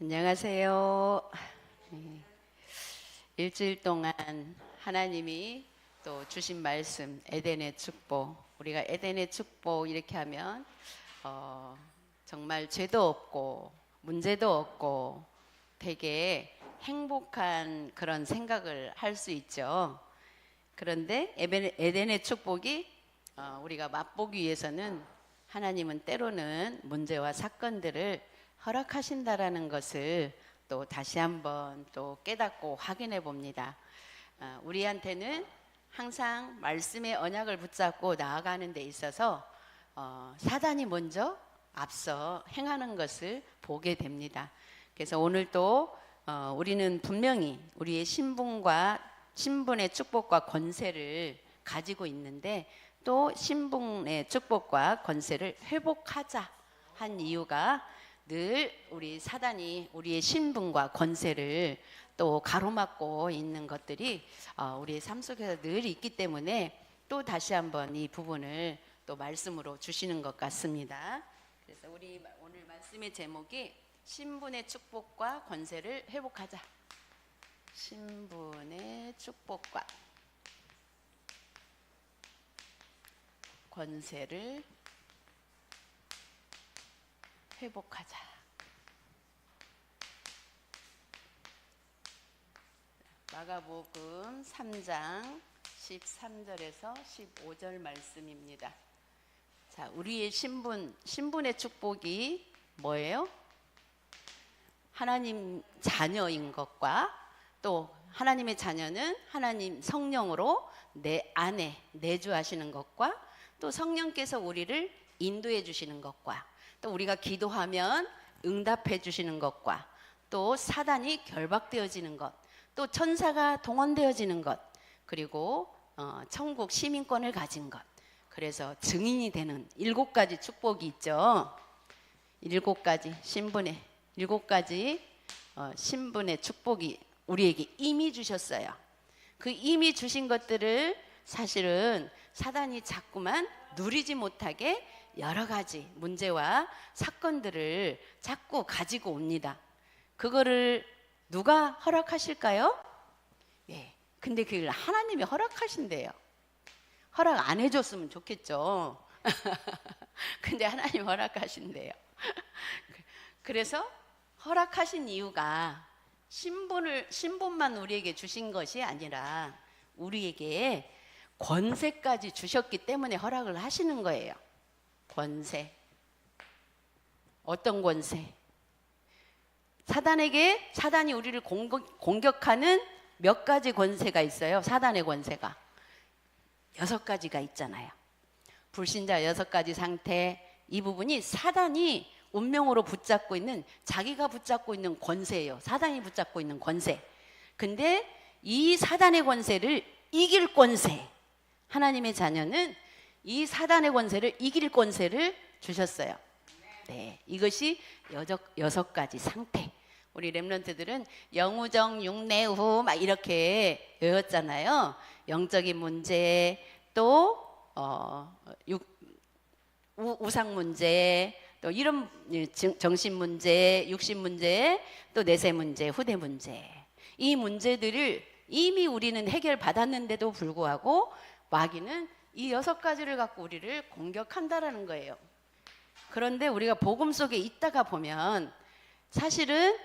안녕하세요. 네, 일주일 동안 하나님이 또 주신 말씀 에덴의 축복, 우리가 에덴의 축복 이렇게 하면 정말 죄도 없고 문제도 없고 되게 행복한 그런 생각을 할 수 있죠. 그런데 에덴의 축복이 우리가 맛보기 위해서는 하나님은 때로는 문제와 사건들을 허락하신다라는 것을 또 다시 한번 또 깨닫고 확인해 봅니다. 우리한테는 항상 말씀의 언약을 붙잡고 나아가는 데 있어서 사단이 먼저 앞서 행하는 것을 보게 됩니다. 그래서 오늘 또 우리는 분명히 우리의 신분의 축복과 권세를 가지고 있는데 또 신분의 축복과 권세를 회복하자 한 이유가 늘 우리 사단이 우리의 신분과 권세를 또 가로막고 있는 것들이 우리의 삶 속에서 늘 있기 때문에 또 다시 한번 이 부분을 또 말씀으로 주시는 것 같습니다. 그래서 우리 오늘 말씀의 제목이 신분의 축복과 권세를 회복하자. 신분의 축복과 권세를 회복하자. 마가복음 3장 13절에서 15절 말씀입니다. 자, 우리의 신분의 축복이 뭐예요? 하나님 자녀인 것과 또 하나님의 자녀는 하나님 성령으로 내 안에 내주하시는 것과 또 성령께서 우리를 인도해 주시는 것과 또 우리가 기도하면 응답해 주시는 것과 또 사단이 결박되어지는 것, 또 천사가 동원되어지는 것, 그리고 천국 시민권을 가진 것. 그래서 증인이 되는 7가지 축복이 있죠. 7가지 신분의 7가지 신분의 축복이 우리에게 이미 주셨어요. 그 이미 주신 것들을 사실은 사단이 자꾸만 누리지 못하게 여러 가지 문제와 사건들을 자꾸 가지고 옵니다. 그거를 누가 허락하실까요? 예. 근데 그걸 하나님이 허락하신대요. 허락 안 해줬으면 좋겠죠. 근데 하나님 허락하신대요. 그래서 허락하신 이유가 신분만 우리에게 주신 것이 아니라 우리에게 권세까지 주셨기 때문에 허락을 하시는 거예요. 권세. 어떤 권세? 사단이 우리를 공격하는 몇 가지 권세가 있어요. 사단의 권세가 6가지가 있잖아요. 불신자 6가지 상태, 이 부분이 사단이 운명으로 붙잡고 있는, 자기가 붙잡고 있는 권세예요. 사단이 붙잡고 있는 권세. 근데 이 사단의 권세를 이길 권세, 하나님의 자녀는 이 사단의 권세를 이길 권세를 주셨어요. 네, 이것이 6가지 상태. 우리 렘넌트들은 영우정 육내후 막 이렇게 외웠잖아요. 영적인 문제, 또 우상 문제, 또 이런 정신 문제, 육신 문제, 또 내세 문제, 후대 문제. 이 문제들을 이미 우리는 해결받았는데도 불구하고 마귀는 이 6가지를 갖고 우리를 공격한다라는 거예요. 그런데 우리가 복음 속에 있다가 보면 사실은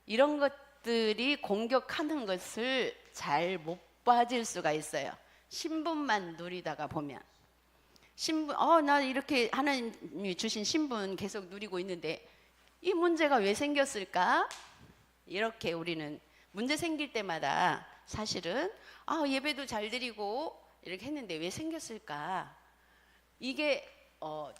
이런 것들이 공격하는 것을 잘 못 빠질 수가 있어요. 신분만 누리다가 보면 나 이렇게 하나님이 주신 신분 계속 누리고 있는데 이 문제가 왜 생겼을까? 이렇게 우리는 문제 생길 때마다 사실은 예배도 잘 드리고 이렇게 했는데 왜 생겼을까? 이게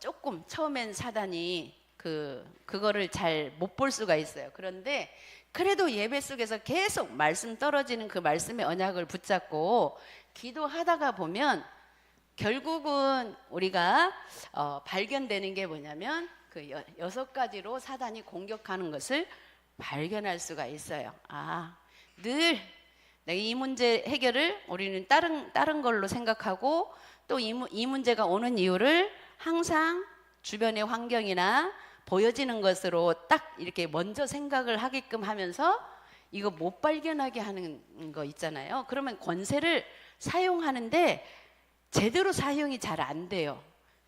조금 처음엔 사단이 그거를 잘 못 볼 수가 있어요. 그런데 그래도 예배 속에서 계속 말씀 떨어지는 그 말씀의 언약을 붙잡고 기도하다가 보면 결국은 우리가 발견되는 게 뭐냐면 그 6가지로 사단이 공격하는 것을 발견할 수가 있어요. 늘 내가 이 문제 해결을 우리는 다른 걸로 생각하고 또 이 문제가 오는 이유를 항상 주변의 환경이나 보여지는 것으로 딱 이렇게 먼저 생각을 하게끔 하면서 이거 못 발견하게 하는 거 있잖아요. 그러면 권세를 사용하는데 제대로 사용이 잘 안 돼요.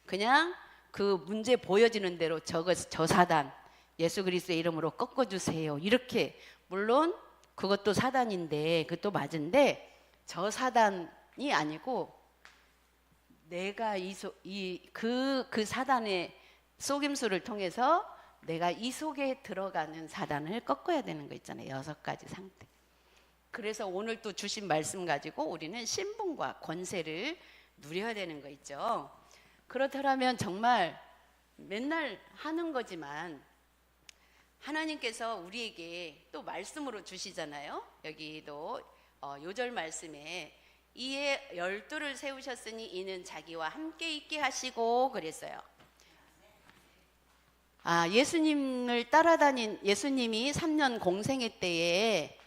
그냥 그 문제 보여지는 대로 저 사단 예수 그리스도의 이름으로 꺾어주세요. 이렇게 물론 그것도 사단인데 그것도 맞은데 저 사단이 아니고 내가 그 사단의 속임수를 통해서 내가 이 속에 들어가는 사단을 꺾어야 되는 거 있잖아요. 6가지 상태. 그래서 오늘 또 주신 말씀 가지고 우리는 신분과 권세를 누려야 되는 거 있죠. 그렇다면 정말 맨날 하는 거지만 하나님께서 우리에게 또 말씀으로 주시잖아요. 여기도 요절 말씀에 이에 12를 세우셨으니 이는 자기와 함께 있게 하시고 그랬어요. 예수님을 따라다닌 예수님이 3년 공생애 때에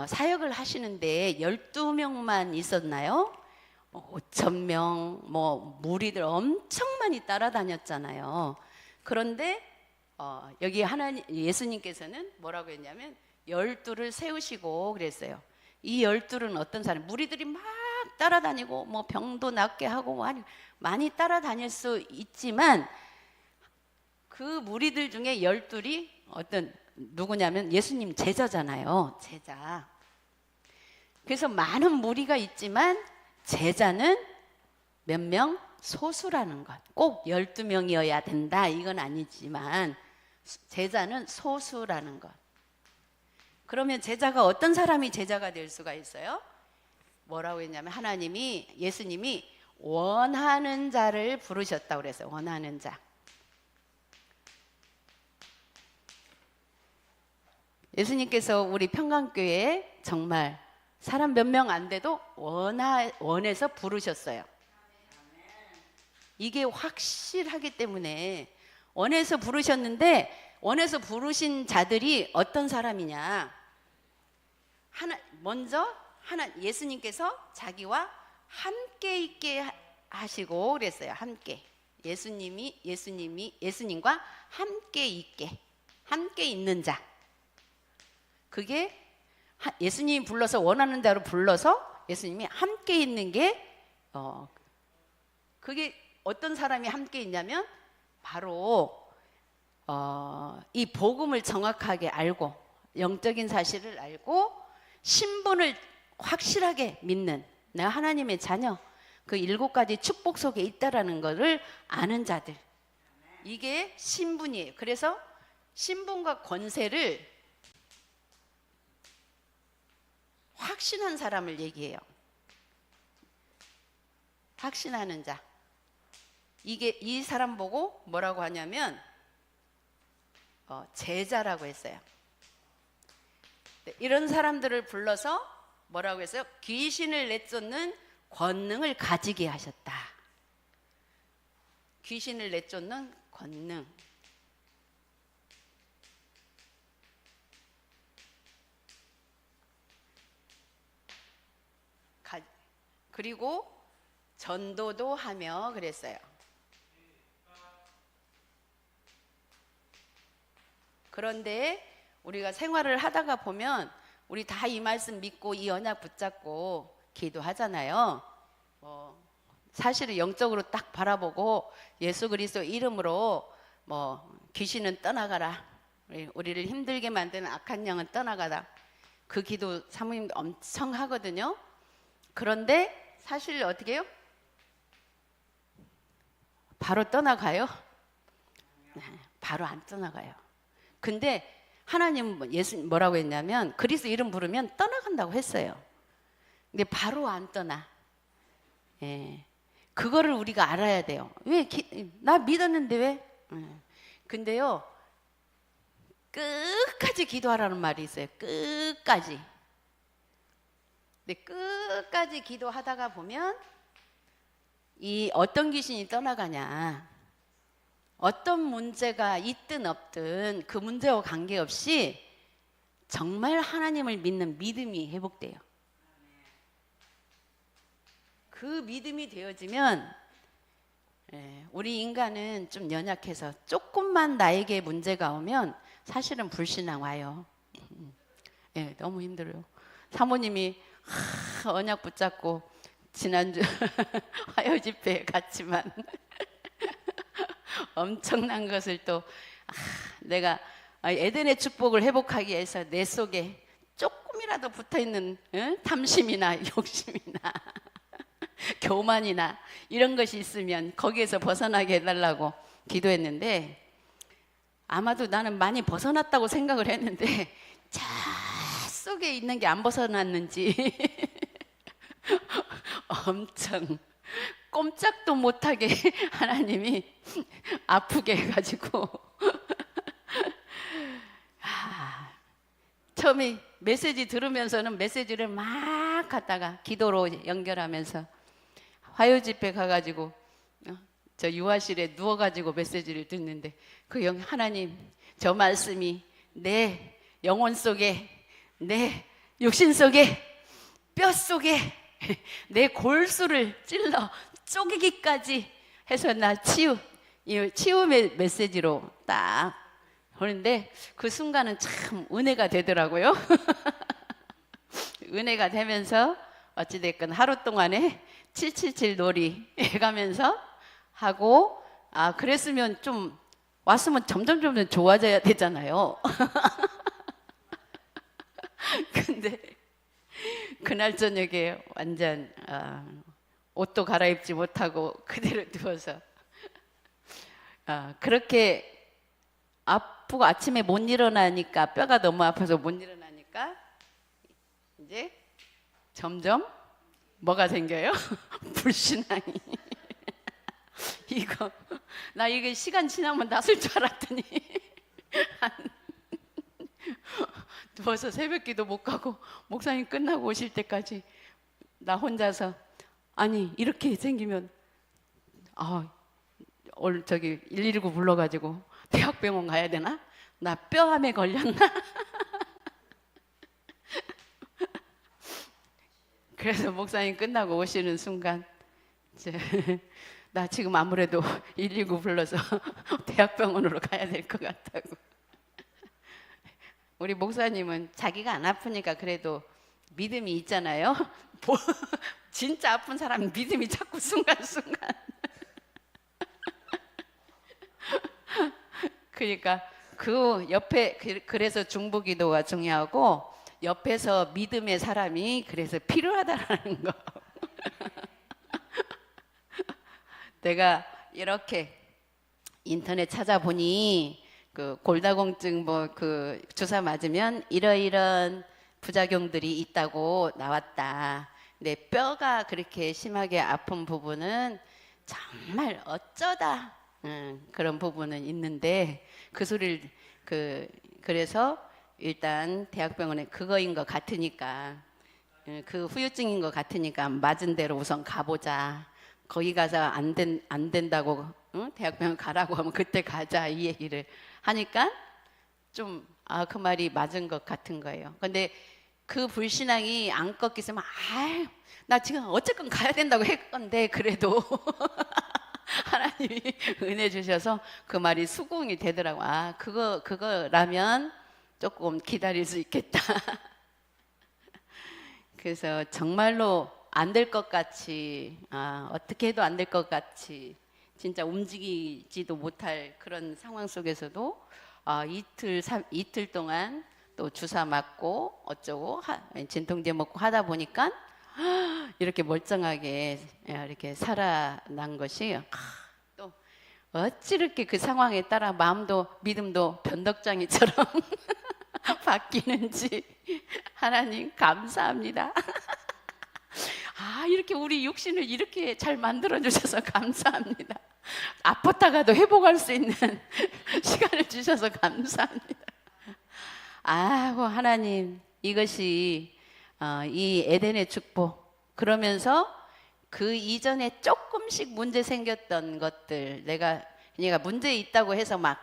사역을 하시는데 12명만 있었나요? 5,000명 무리들 엄청 많이 따라다녔잖아요. 그런데 여기 예수님께서는 뭐라고 했냐면 12를 세우시고 그랬어요. 이 12는 어떤 사람? 무리들이 막 따라다니고 병도 낫게 하고 많이 따라다닐 수 있지만 그 무리들 중에 12이 누구냐면 예수님 제자잖아요. 제자. 그래서 많은 무리가 있지만 제자는 몇 명? 소수라는 것. 꼭 12명이어야 된다 이건 아니지만 제자는 소수라는 것. 그러면 제자가 어떤 사람이 제자가 될 수가 있어요? 뭐라고 했냐면 예수님이 원하는 자를 부르셨다고 그랬어요. 원하는 자. 예수님께서 우리 평강교회에 정말 사람 몇 명 안 돼도 원해서 부르셨어요. 이게 확실하기 때문에 원해서 부르셨는데 원해서 부르신 자들이 어떤 사람이냐? 먼저 예수님께서 자기와 함께 있게 하시고 그랬어요. 함께. 예수님과 함께 있는 자. 그게 예수님이 불러서 원하는 자로 불러서 예수님이 함께 있는 게 그게 어떤 사람이 함께 있냐면 바로 이 복음을 정확하게 알고 영적인 사실을 알고 신분을 확실하게 믿는 내가 하나님의 자녀 그 7가지 축복 속에 있다라는 것을 아는 자들 이게 신분이에요. 그래서 신분과 권세를 확신한 사람을 얘기해요. 확신하는 자. 이 사람 보고 뭐라고 하냐면 제자라고 했어요. 이런 사람들을 불러서 뭐라고 했어요? 귀신을 내쫓는 권능을 가지게 하셨다. 귀신을 내쫓는 권능. 그리고 전도도 하며 그랬어요. 그런데 우리가 생활을 하다가 보면 우리 다 이 말씀 믿고 이 언약 붙잡고 기도하잖아요. 사실은 영적으로 딱 바라보고 예수 그리스도 이름으로 귀신은 떠나가라. 우리를 힘들게 만드는 악한 영은 떠나가라. 그 기도 사모님도 엄청 하거든요. 그런데 사실 어떻게 해요? 바로 떠나가요? 바로 안 떠나가요. 근데 하나님은 예수님 뭐라고 했냐면 그리스도 이름 부르면 떠나간다고 했어요. 근데 바로 안 떠나. 그거를 우리가 알아야 돼요. 나 믿었는데 왜? 근데요 끝까지 기도하라는 말이 있어요. 끝까지. 근데 끝까지 기도하다가 보면 이 어떤 귀신이 떠나가냐, 어떤 문제가 있든 없든 그 문제와 관계없이 정말 하나님을 믿는 믿음이 회복돼요. 그 믿음이 되어지면 우리 인간은 좀 연약해서 조금만 나에게 문제가 오면 사실은 불신앙 와요. 너무 힘들어요. 사모님이 언약 붙잡고 지난주 화요 집회에 갔지만 엄청난 것을 또 내가 에덴의 축복을 회복하기 위해서 내 속에 조금이라도 붙어있는 탐심이나 욕심이나 교만이나 이런 것이 있으면 거기에서 벗어나게 해달라고 기도했는데, 아마도 나는 많이 벗어났다고 생각을 했는데 저 속에 있는 게 안 벗어났는지 엄청 꼼짝도 못하게 하나님이 아프게 해가지고 처음에 메시지 들으면서는 메시지를 막 갖다가 기도로 연결하면서 화요 집회 가가지고 저 유아실에 누워가지고 메시지를 듣는데 하나님, 저 말씀이 내 영혼 속에, 내 육신 속에, 뼈 속에 내 골수를 찔러 쪼개기까지 해서 나 치유의 메시지로 딱 그런데 그 순간은 참 은혜가 되더라고요. 은혜가 되면서 어찌됐건 하루 동안에 777 놀이 해가면서 하고, 그랬으면 좀 왔으면 점점 좋아져야 되잖아요. 근데 그날 저녁에 완전 옷도 갈아입지 못하고 그대로 누워서 그렇게 아프고 아침에 못 일어나니까, 뼈가 너무 아파서 못 일어나니까 이제 점점 뭐가 생겨요? 불신앙이. 나 이게 시간 지나면 낫을 줄 알았더니 누워서 새벽기도 못 가고 목사님 끝나고 오실 때까지 나 혼자서, 아니 이렇게 생기면 오늘 저기 119 불러가지고 대학병원 가야 되나? 나 뼈암에 걸렸나? 그래서 목사님 끝나고 오시는 순간 나 지금 아무래도 119 불러서 대학병원으로 가야 될 것 같다고. 우리 목사님은 자기가 안 아프니까 그래도 믿음이 있잖아요. 진짜 아픈 사람은 믿음이 자꾸 순간순간. 그러니까 그 옆에, 그래서 중보기도가 중요하고 옆에서 믿음의 사람이 그래서 필요하다라는 거. 내가 이렇게 인터넷 찾아보니 그 골다공증 그 주사 맞으면 이러이런 부작용들이 있다고 나왔다. 근데 뼈가 그렇게 심하게 아픈 부분은 정말 어쩌다 그런 부분은 있는데, 그 소리를 그래서 일단 대학병원에 그거인 것 같으니까, 그 후유증인 것 같으니까 맞은 대로 우선 가보자. 거기 가서 안 된다고 대학병원 가라고 하면 그때 가자, 이 얘기를 하니까 좀 그 말이 맞은 것 같은 거예요. 근데 그 불신앙이 안 꺾이면 나 지금 어쨌건 가야 된다고 했건데 그래도 하나님이 은혜 주셔서 그 말이 수긍이 되더라고. 그거라면 조금 기다릴 수 있겠다. 그래서 정말로 안 될 것 같이, 어떻게 해도 안 될 것 같이 진짜 움직이지도 못할 그런 상황 속에서도 이틀 동안 또 주사 맞고 어쩌고 진통제 먹고 하다 보니까 이렇게 멀쩡하게 이렇게 살아난 것이, 또 어찌 이렇게 그 상황에 따라 마음도 믿음도 변덕장이처럼 바뀌는지 하나님 감사합니다. 이렇게 우리 육신을 이렇게 잘 만들어 주셔서 감사합니다. 아팠다가도 회복할 수 있는 시간을 주셔서 감사합니다. 하나님, 이것이 이 에덴의 축복. 그러면서 그 이전에 조금씩 문제 생겼던 것들, 내가 문제 있다고 해서 막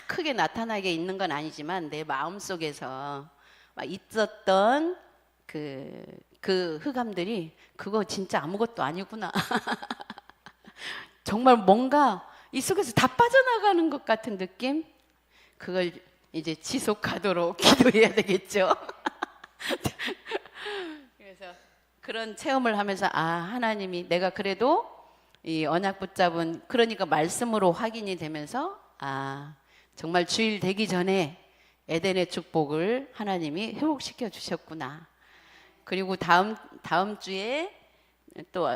크게 나타나게 있는 건 아니지만 내 마음속에서 막 있었던 그 흑암들이 그거 진짜 아무것도 아니구나. 정말 뭔가 이 속에서 다 빠져나가는 것 같은 느낌? 그걸 이제 지속하도록 기도해야 되겠죠. 그래서 그런 체험을 하면서 하나님이 내가 그래도 이 언약 붙잡은 그러니까 말씀으로 확인이 되면서 정말 주일 되기 전에 에덴의 축복을 하나님이 회복시켜 주셨구나. 그리고 다음 주에 또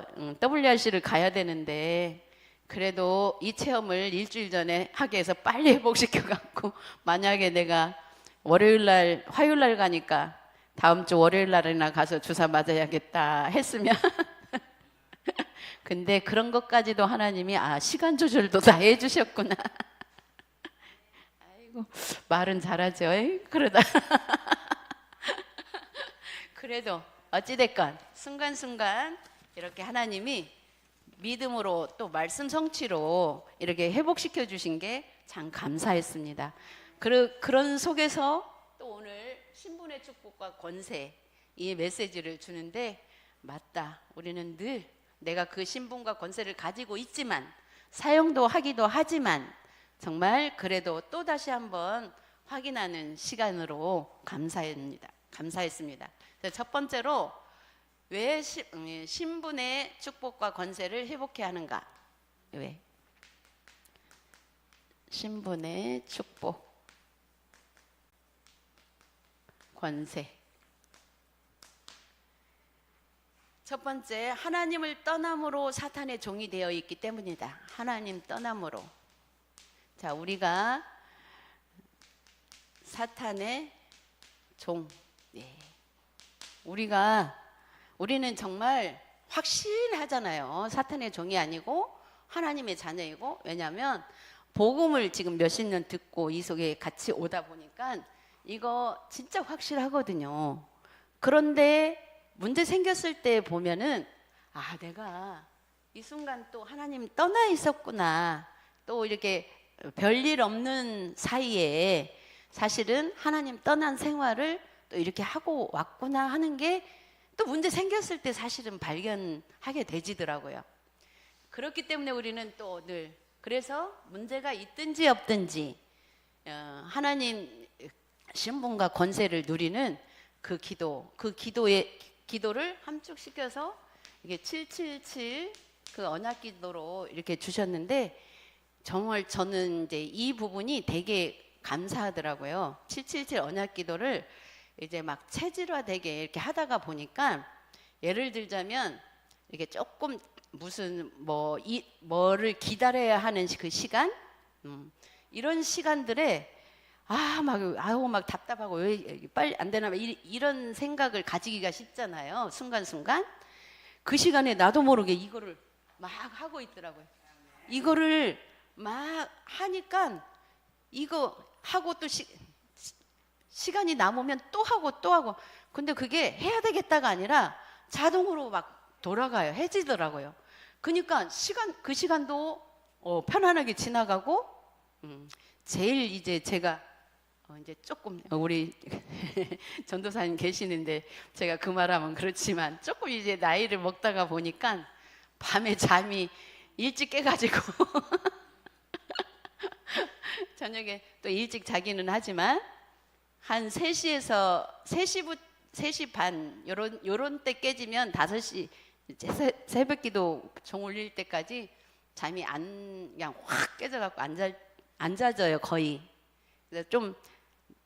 WRC를 가야 되는데 그래도 이 체험을 일주일 전에 하게 해서 빨리 회복시켜 갖고 만약에 내가 화요일 날 가니까 다음 주 월요일 날이나 가서 주사 맞아야겠다 했으면 근데 그런 것까지도 하나님이 시간 조절도 다 해주셨구나. 아이고 말은 잘하죠. 그러다 그래도 어찌됐건 순간순간 이렇게 하나님이 믿음으로 또 말씀 성취로 이렇게 회복시켜 주신 게 참 감사했습니다. 그런 속에서 또 오늘 신분의 축복과 권세 이 메시지를 주는데 맞다. 우리는 늘 내가 그 신분과 권세를 가지고 있지만 사용도 하기도 하지만 정말 그래도 또 다시 한번 확인하는 시간으로 감사했습니다. 첫 번째로 왜 신분의 축복과 권세를 회복해야 하는가? 왜? 신분의 축복, 권세. 첫 번째, 하나님을 떠남으로 사탄의 종이 되어 있기 때문이다. 하나님 떠남으로. 자, 우리가 사탄의 종. 우리는 정말 확신하잖아요. 사탄의 종이 아니고 하나님의 자녀이고, 왜냐하면 복음을 지금 몇십 년 듣고 이 속에 같이 오다 보니까 이거 진짜 확실하거든요. 그런데 문제 생겼을 때 보면은 내가 이 순간 또 하나님 떠나 있었구나. 또 이렇게 별일 없는 사이에 사실은 하나님 떠난 생활을 또 이렇게 하고 왔구나 하는 게 또 문제 생겼을 때 사실은 발견하게 되지더라고요. 그렇기 때문에 우리는 또 늘 그래서 문제가 있든지 없든지 하나님 신분과 권세를 누리는 그 기도를 함축시켜서 이게 777 그 언약 기도로 이렇게 주셨는데 정말 저는 이제 이 부분이 되게 감사하더라고요. 777 언약 기도를 이제 막 체질화되게 이렇게 하다가 보니까 예를 들자면 이게 조금 무슨 뭐를 기다려야 하는 그 시간 이런 시간들에 막 답답하고 왜 빨리 안 되나 이런 생각을 가지기가 쉽잖아요. 순간순간 그 시간에 나도 모르게 이거를 막 하고 있더라고요. 이거를 막 하니까 이거 하고 또 시간이 남으면 또 하고 근데 그게 해야 되겠다가 아니라 자동으로 막 돌아가요. 해지더라고요. 그러니까 그 시간도 편안하게 지나가고 제일 이제 제가 이제 조금 우리 전도사님 계시는데 제가 그 말하면 그렇지만 조금 이제 나이를 먹다가 보니까 밤에 잠이 일찍 깨가지고 저녁에 또 일찍 자기는 하지만 한 3시 반 요런 때 깨지면 5시 새벽 기도 종 울릴 때까지 잠이 그냥 확 깨져갖고 안 자져요 거의. 그래서 좀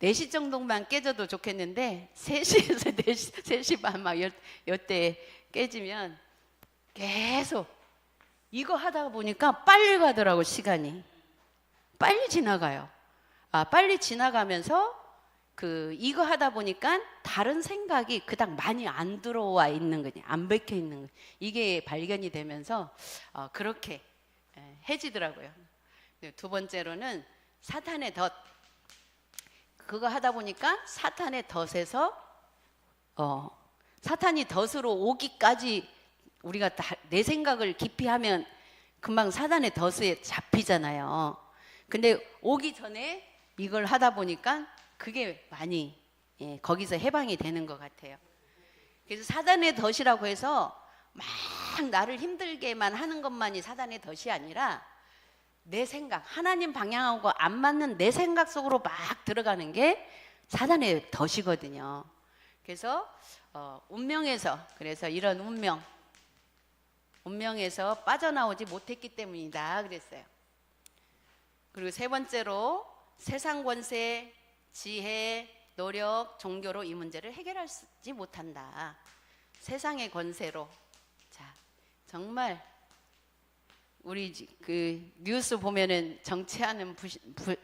4시 정도만 깨져도 좋겠는데 3시에서 3시 반 막 요때 깨지면 계속 이거 하다 보니까 빨리 가더라고. 시간이 빨리 지나가요. 빨리 지나가면서 이거 하다 보니까 다른 생각이 그닥 많이 안 들어와 있는 거냐, 안 bek혀 있는 거. 이게 발견이 되면서 그렇게 해지더라고요. 두 번째로는 사탄의 덫. 그거 하다 보니까 사탄의 덫에서 사탄이 덫으로 오기까지 우리가 내 생각을 깊이 하면 금방 사탄의 덫에 잡히잖아요. 근데 오기 전에 이걸 하다 보니까 그게 많이 거기서 해방이 되는 것 같아요. 그래서 사단의 덫이라고 해서 막 나를 힘들게만 하는 것만이 사단의 덫이 아니라 내 생각, 하나님 방향하고 안 맞는 내 생각 속으로 막 들어가는 게 사단의 덫이거든요. 그래서 운명에서, 그래서 이런 운명에서 빠져나오지 못했기 때문이다 그랬어요. 그리고 세 번째로 세상 권세, 지혜, 노력, 종교로 이 문제를 해결하지 못한다. 세상의 권세로. 자, 정말 우리 그 뉴스 보면은 정치하는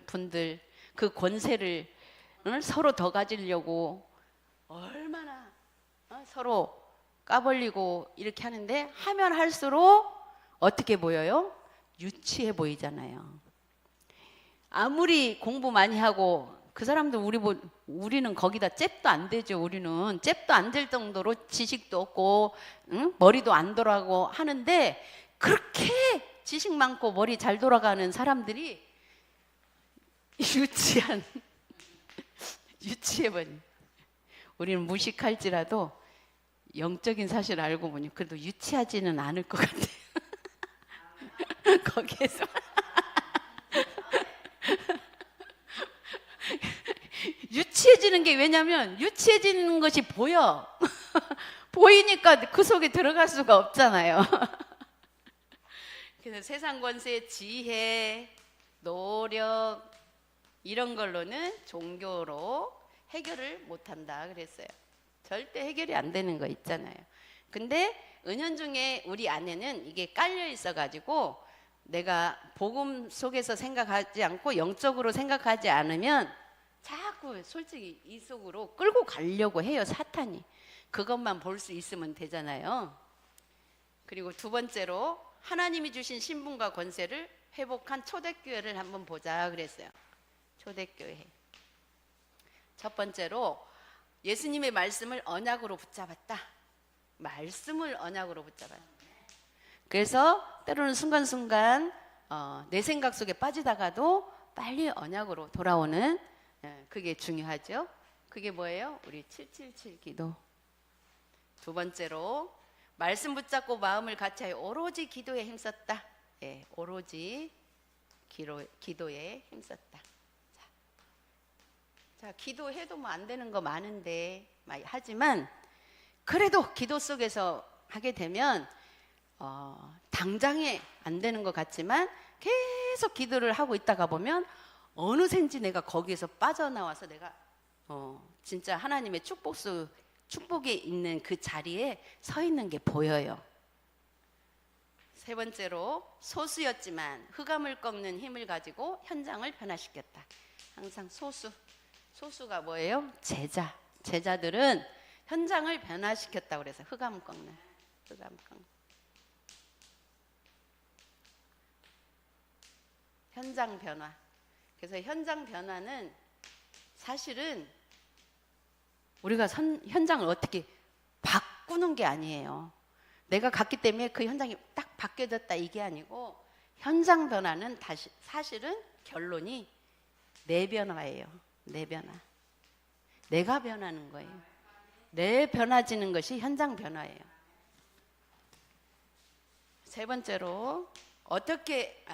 분들 그 권세를 서로 더 가지려고 얼마나 서로 까벌리고 이렇게 하는데, 하면 할수록 어떻게 보여요? 유치해 보이잖아요. 아무리 공부 많이 하고 그 사람들 우리는 거기다 잽도 안 되죠. 우리는 잽도 안 될 정도로 지식도 없고 머리도 안 돌아가고 하는데, 그렇게 지식 많고 머리 잘 돌아가는 사람들이 유치해버린. 우리는 무식할지라도 영적인 사실을 알고 보니 그래도 유치하지는 않을 것 같아요. 거기에서 유치해지는 게, 왜냐면 유치해지는 것이 보여. 보이니까 그 속에 들어갈 수가 없잖아요. 그래서 세상 권세, 지혜, 노력 이런 걸로는 종교로 해결을 못한다 그랬어요. 절대 해결이 안 되는 거 있잖아요. 근데 은연중에 우리 안에는 이게 깔려 있어 가지고 내가 복음 속에서 생각하지 않고 영적으로 생각하지 않으면 자꾸 솔직히 이 속으로 끌고 가려고 해요, 사탄이. 그것만 볼 수 있으면 되잖아요. 그리고 두 번째로 하나님이 주신 신분과 권세를 회복한 초대교회를 한번 보자 그랬어요. 초대교회. 첫 번째로 예수님의 말씀을 언약으로 붙잡았다. 말씀을 언약으로 붙잡았다. 그래서 때로는 순간순간 내 생각 속에 빠지다가도 빨리 언약으로 돌아오는, 그게 중요하죠. 그게 뭐예요? 우리 777 기도. 두 번째로 말씀 붙잡고 마음을 같이하여 오로지 기도에 힘썼다. 예, 오로지 기도에 힘썼다. 자, 기도해도 뭐 안 되는 거 많은데, 하지만 그래도 기도 속에서 하게 되면 당장에 안 되는 것 같지만 계속 기도를 하고 있다가 보면 어느샌지 내가 거기에서 빠져나와서 내가 진짜 하나님의 축복이 있는 그 자리에 서 있는 게 보여요. 세 번째로 소수였지만 흑암을 꺾는 힘을 가지고 현장을 변화시켰다. 항상 소수가 뭐예요? 제자들은 현장을 변화시켰다고 그래서 흑암 꺾는. 현장 변화. 그래서 현장 변화는 사실은 우리가 현장을 어떻게 바꾸는 게 아니에요. 내가 갔기 때문에 그 현장이 딱 바뀌어졌다 이게 아니고, 현장 변화는 사실은 결론이 내 변화예요. 내 변화. 내가 변하는 거예요. 내 변화지는 것이 현장 변화예요. 세 번째로 어떻게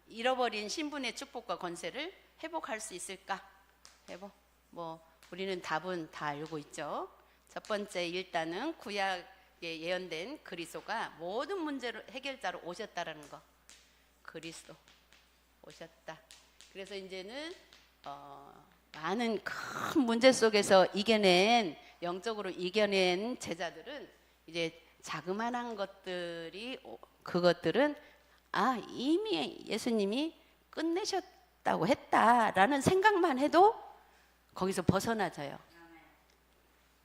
잃어버린 신분의 축복과 권세를 회복할 수 있을까? 우리는 답은 다 알고 있죠. 첫 번째, 일단은 구약에 예언된 그리스도가 모든 문제를 해결자로 오셨다라는 거. 그리스도 오셨다. 그래서 이제는 많은 큰 문제 속에서 영적으로 이겨낸 제자들은 이제 자그마한 그것들은 이미 예수님이 끝내셨다고 했다라는 생각만 해도 거기서 벗어나져요.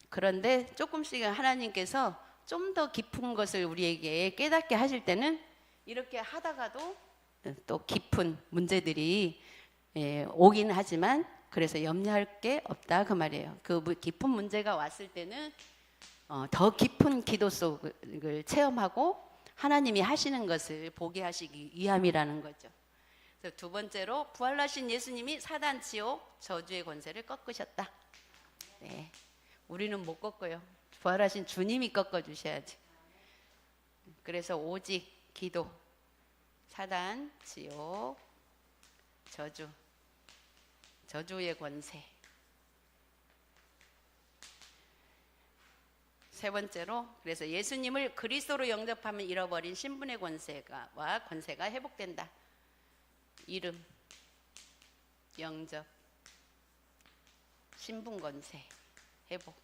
그런데 조금씩 하나님께서 좀 더 깊은 것을 우리에게 깨닫게 하실 때는 이렇게 하다가도 또 깊은 문제들이 오긴 하지만, 그래서 염려할 게 없다 그 말이에요. 그 깊은 문제가 왔을 때는 더 깊은 기도 속을 체험하고 하나님이 하시는 것을 보게 하시기 위함이라는 거죠. 그래서 두 번째로 부활하신 예수님이 사단, 지옥, 저주의 권세를 꺾으셨다. 네, 우리는 못 꺾어요. 부활하신 주님이 꺾어주셔야지. 그래서 오직 기도, 사단, 지옥, 저주의 권세. 세 번째로, 그래서 예수님을 그리스도로 영접하면 잃어버린 신분의 권세가 회복된다. 이름, 영접, 신분 권세 회복.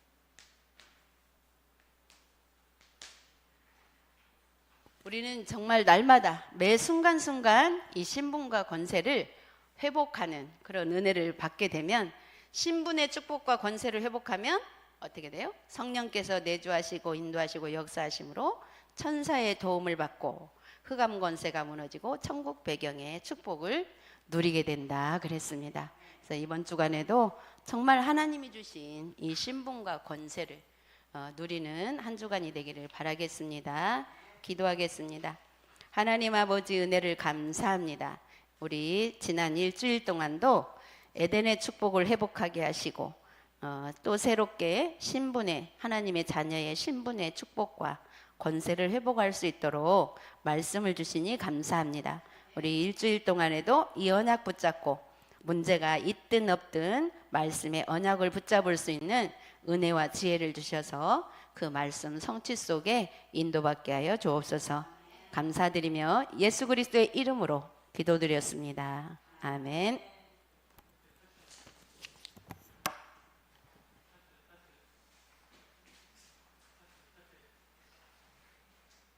우리는 정말 날마다 매 순간순간 이 신분과 권세를 회복하는 그런 은혜를 받게 되면, 신분의 축복과 권세를 회복하면 어떻게 돼요? 성령께서 내주하시고 인도하시고 역사하심으로 천사의 도움을 받고 흑암 권세가 무너지고 천국 배경의 축복을 누리게 된다 그랬습니다. 그래서 이번 주간에도 정말 하나님이 주신 이 신분과 권세를 누리는 한 주간이 되기를 바라겠습니다. 기도하겠습니다. 하나님 아버지, 은혜를 감사합니다. 우리 지난 일주일 동안도 에덴의 축복을 회복하게 하시고 또 새롭게 신분의, 하나님의 자녀의 신분의 축복과 권세를 회복할 수 있도록 말씀을 주시니 감사합니다. 우리 일주일 동안에도 이 언약 붙잡고 문제가 있든 없든 말씀의 언약을 붙잡을 수 있는 은혜와 지혜를 주셔서 그 말씀 성취 속에 인도받게 하여 주옵소서. 감사드리며 예수 그리스도의 이름으로 기도드렸습니다. 아멘.